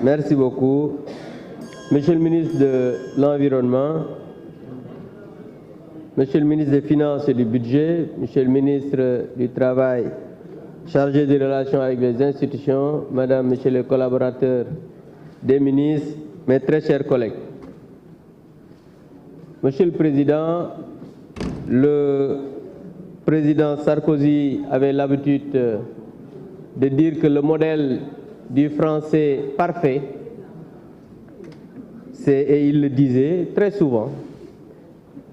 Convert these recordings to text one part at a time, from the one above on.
Merci beaucoup. Monsieur le ministre de l'Environnement, Monsieur le ministre des Finances et du Budget, Monsieur le ministre du Travail chargé des relations avec les institutions, Madame, Monsieur les collaborateurs des ministres, mes très chers collègues. Monsieur le Président, le président Sarkozy avait l'habitude de dire que le modèle du français parfait, et il le disait très souvent,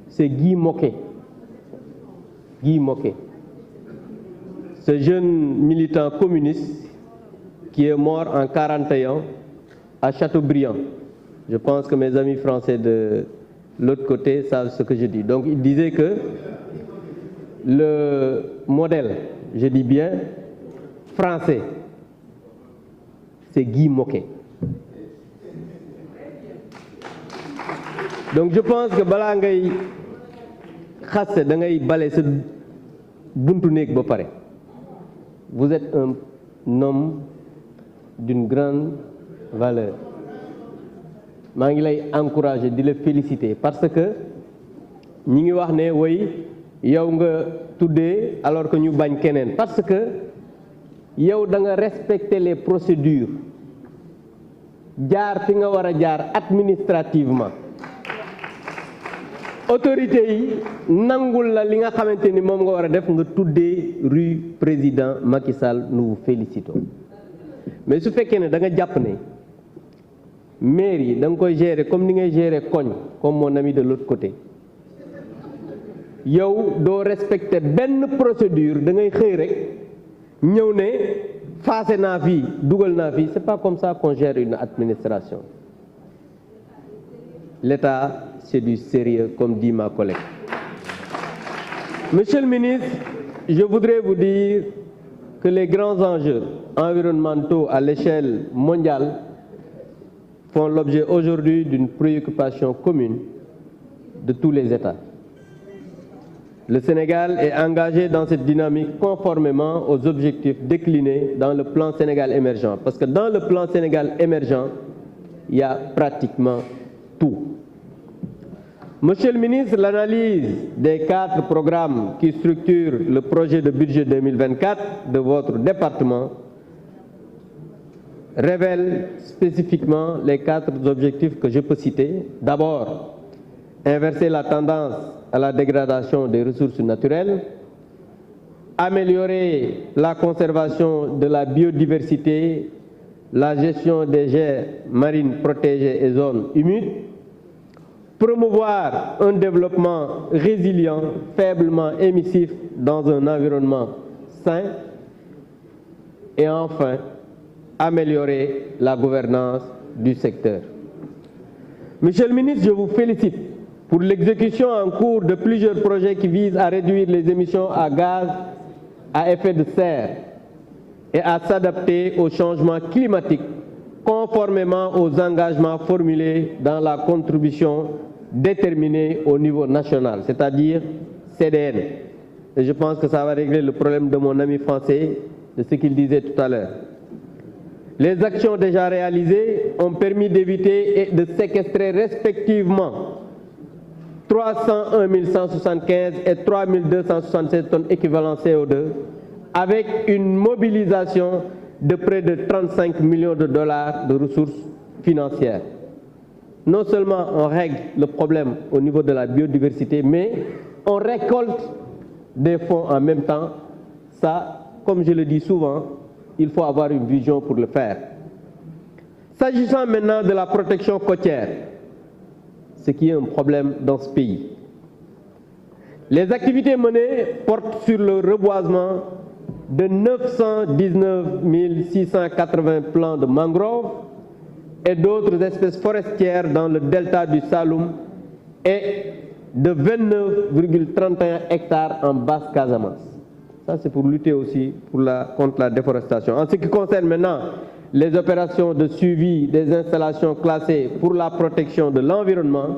c'est Guy Môquet. Guy Môquet. Ce jeune militant communiste qui est mort en 1941 à Châteaubriand. Je pense que mes amis français de l'autre côté savent ce que je dis. Donc il disait que le modèle, je dis bien, français, c'est Guy Môquet. Donc je pense que balaa ngay xasse da ngay bale sa buntu néeg ba pare. Vous êtes un homme d'une grande valeur. maa ngi lay encourager di la féliciter parce que ñi ngi wax ne way yow nga tuddee alors que ñu bañ keneen parce que yow da nga respecter les procédures jaar fi nga war a jaar administrativement autorité yi nangul la li nga xamante ni moom nga war a def nga tuddee rue président Macky Sall, nous vous félicitons. Mais su fekkee ne da nga jàpp ne maire yi da nga koy gérer comme ni ngay gérer koñ comme mon ami de l'autre côté yow doo respecter benn procédure da ngay xëy rek ñëw ne faase naa fii dugal naa fii. C'est pas comme ça qu'on gère une administration. L'État, c'est du sérieux, comme dit ma collègue. Monsieur le ministre, je voudrais vous dire que les grands enjeux environnementaux à l'échelle mondiale font l'objet aujourd'hui d'une préoccupation commune de tous les États. Le Sénégal est engagé dans cette dynamique conformément aux objectifs déclinés dans le plan Sénégal émergent. Parce que dans le plan Sénégal émergent, il y a pratiquement tout. Monsieur le ministre, l'analyse des 4 programmes qui structurent le projet de budget 2024 de votre département révèle spécifiquement les 4 objectifs que je peux citer. D'abord, inverser la tendance à la dégradation des ressources naturelles, améliorer la conservation de la biodiversité, la gestion des aires marines protégées et zones humides, promouvoir un développement résilient, faiblement émissif dans un environnement sain et enfin améliorer la gouvernance du secteur. Monsieur le ministre, je vous félicite pour l'exécution en cours de plusieurs projets qui visent à réduire les émissions à gaz à effet de serre et à s'adapter au changement climatique conformément aux engagements formulés dans la contribution déterminée au niveau national, c'est-à-dire CDN. Et je pense que ça va régler le problème de mon ami français, de ce qu'il disait tout à l'heure. Les actions déjà réalisées ont permis d'éviter et de séquestrer respectivement 301 175 et 3 267 tonnes équivalent CO2 avec une mobilisation de près de 35 millions de dollars de ressources financières. Non seulement on règle le problème au niveau de la biodiversité, mais on récolte des fonds en même temps. Ça, comme je le dis souvent, il faut avoir une vision pour le faire. S'agissant maintenant de la protection côtière, ce qui est un problème dans ce pays. Les activités menées portent sur le reboisement de 919 680 plants de mangroves et d'autres espèces forestières dans le delta du Saloum et de 29,31 hectares en Basse-Casamance. Ça, c'est pour lutter aussi contre la déforestation. En ce qui concerne maintenant les opérations de suivi des installations classées pour la protection de l'environnement,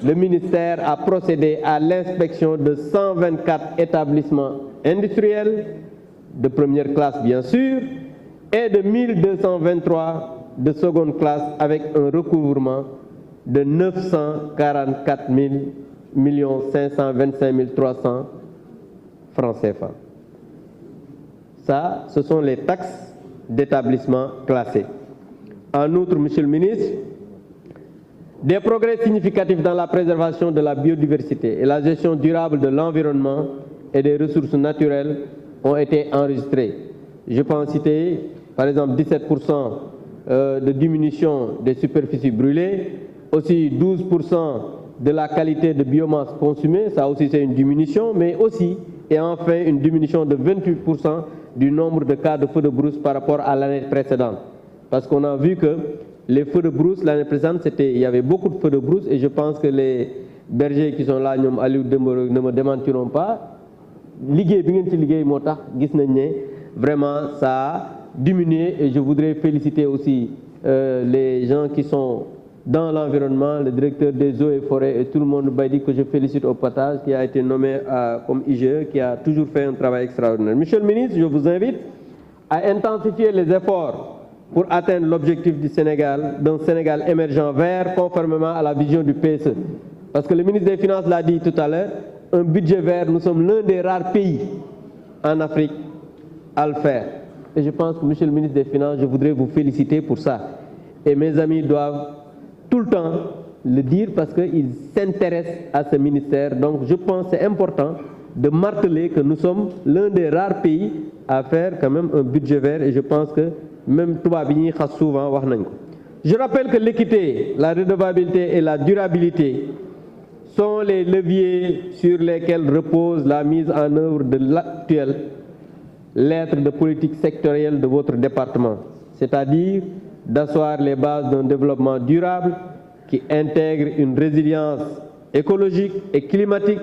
le ministère a procédé à l'inspection de 124 établissements industriels, de première classe bien sûr, et de 1223 de seconde classe avec un recouvrement de 944 525 300 francs CFA. Ça, ce sont les taxes d'établissement classés. En outre, Monsieur le ministre, des progrès significatifs dans la préservation de la biodiversité et la gestion durable de l'environnement et des ressources naturelles ont été enregistrés. Je peux en citer, par exemple, 17% de diminution des superficies brûlées, aussi 12% de la qualité de biomasse consumée, ça aussi c'est une diminution, mais aussi, et enfin, une diminution de 28% du nombre de cas de feux de brousse par rapport à l'année précédente. Parce qu'on a vu que les feux de brousse, l'année précédente, il y avait beaucoup de feux de brousse, et je pense que les bergers qui sont là, ne me démentiront pas. Vraiment, ça a diminué, et je voudrais féliciter aussi les gens qui sont dans l'environnement, le directeur des eaux et forêts et tout le monde, que je félicite au passage, qui a été nommé comme IGE, qui a toujours fait un travail extraordinaire. Monsieur le ministre, je vous invite à intensifier les efforts pour atteindre l'objectif du Sénégal, d'un Sénégal émergent vert, conformément à la vision du PSE. Parce que le ministre des Finances l'a dit tout à l'heure, un budget vert, nous sommes l'un des rares pays en Afrique à le faire. Et je pense que, Monsieur le ministre des Finances, je voudrais vous féliciter pour ça. Et mes amis doivent tout le temps le dire parce qu'ils s'intéressent à ce ministère. Donc je pense que c'est important de marteler que nous sommes l'un des rares pays à faire quand même un budget vert, et je pense que même toi, souvent. Je rappelle que l'équité, la redevabilité et la durabilité sont les leviers sur lesquels repose la mise en œuvre de l'actuelle lettre de politique sectorielle de votre département, c'est-à-dire d'asseoir les bases d'un développement durable qui intègre une résilience écologique et climatique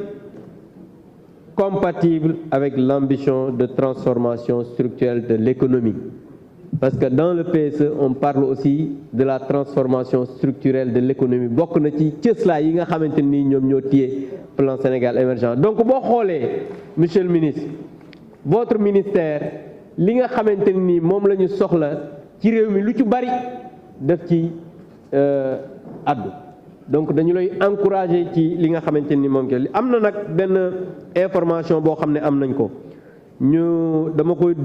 compatible avec l'ambition de transformation structurelle de l'économie. Parce que dans le PSE, on parle aussi de la transformation structurelle de l'économie. Bokk na ci cëslaa yi nga xamanteni ñom ñoo tiyé plan Sénégal émergent. Donc bo xolé, monsieur le ministre, votre ministère li nga xamanteni mom lañu soxla ci réew mi lu ci bari def ci addu. Donc dañu lay encourager ci li nga xamanteni mom ke amna nak ben information bo xamné am nañ ko. Ñu dama koy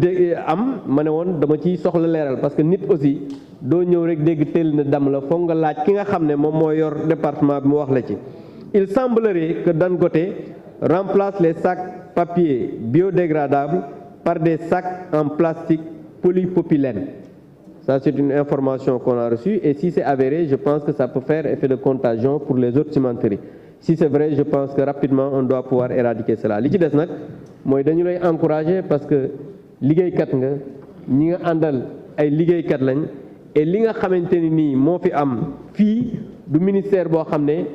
am mané won dama ci soxla léral parce que nit aussi do ñëw rek dégg tel na dam la fo nga laaj ki nga xamné mom mo yor département bi mu wax la ci. Il semblerait que Dangote remplace les sacs papier biodégradables par des sacs en plastique polypropylène. Ça c'est une information qu'on a reçue, et si c'est avéré, je pense que ça peut faire effet de contagion pour les autres cimenteries. Si c'est vrai, je pense que rapidement on doit pouvoir éradiquer cela. Li ci dess nak moy dañu lay encourager parce que liggéeykat nga ñi nga àndal ay liggéeykat lañ, et li nga xamanteni ni mo fi am fi du ministère bo xamné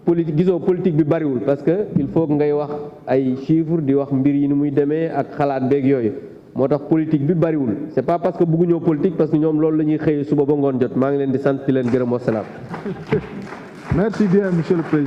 politique giso politique bi bariwul, parce que il faut que ngay wax ay chiffres di wax mbir yi ni muy démé ak xalaat beeg yoyu. Motax politique bi bariwul. C'est pas parce que bëggu ñoo politique, parce que ñom loolu lañuy xëyé suba ba ngoon jot. Ma ngi leen di sant di leen gërëm wa salaam. Merci bien, monsieur le président.